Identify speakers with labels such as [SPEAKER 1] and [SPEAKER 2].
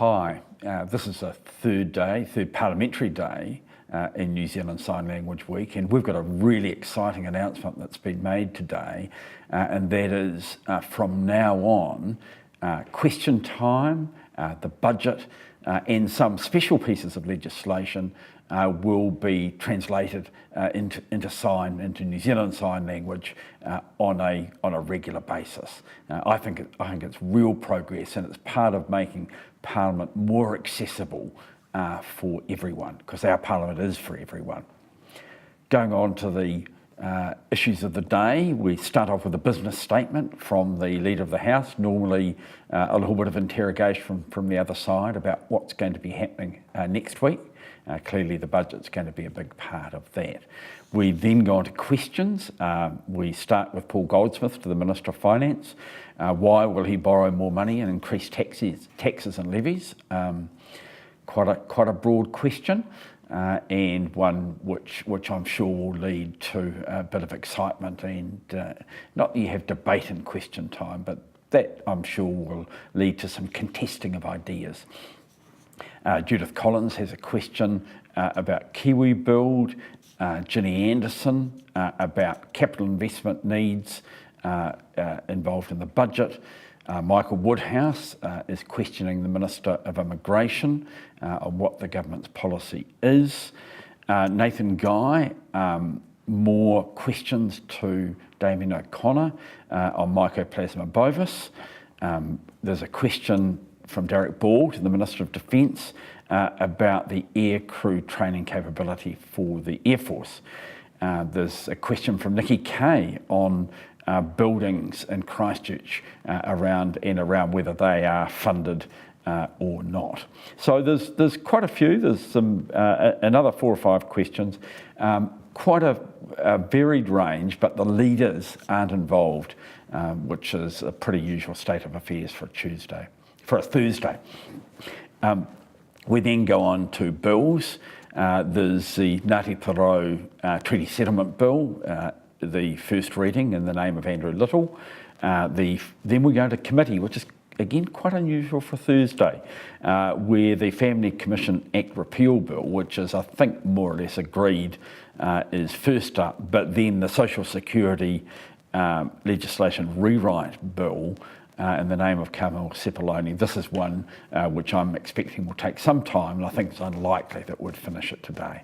[SPEAKER 1] Hi, this is a third parliamentary day in New Zealand Sign Language Week, and we've got a really exciting announcement that's been made today, and that is from now on, question time, the budget, and some special pieces of legislation will be translated into New Zealand Sign Language on a regular basis. I think it's real progress, and it's part of making Parliament more accessible for everyone, because our Parliament is for everyone. Going on to the issues of the day, we start off with a business statement from the Leader of the House, normally a little bit of interrogation from the other side about what's going to be happening next week. Clearly the budget's going to be a big part of that. We then go on to questions. We start with Paul Goldsmith to the Minister of Finance. Why will he borrow more money and increase taxes and levies? Quite a broad question, and one which I'm sure will lead to a bit of excitement, and not that you have debate in question time, but that I'm sure will lead to some contesting of ideas. Judith Collins has a question about Kiwi Build, Ginny Anderson about capital investment needs involved in the budget. Michael Woodhouse is questioning the Minister of Immigration on what the government's policy is. Nathan Guy, more questions to Damien O'Connor on Mycoplasma bovis. There's a question from Derek Ball to the Minister of Defence about the air crew training capability for the Air Force. There's a question from Nikki Kay on buildings in Christchurch around whether they are funded or not. So there's quite a few. There's some another 4 or 5 questions. Quite a varied range, but the leaders aren't involved, which is a pretty usual state of affairs for a Thursday. We then go on to bills. There's the Ngāti Porou Treaty Settlement Bill, the first reading in the name of Andrew Little. Then we go to committee, which is again quite unusual for Thursday, where the Family Commission Act Repeal Bill, which is I think more or less agreed, is first up, but then the Social Security legislation rewrite bill in the name of Carmel Sepuloni. This is one which I'm expecting will take some time, and I think it's unlikely that we'd finish it today.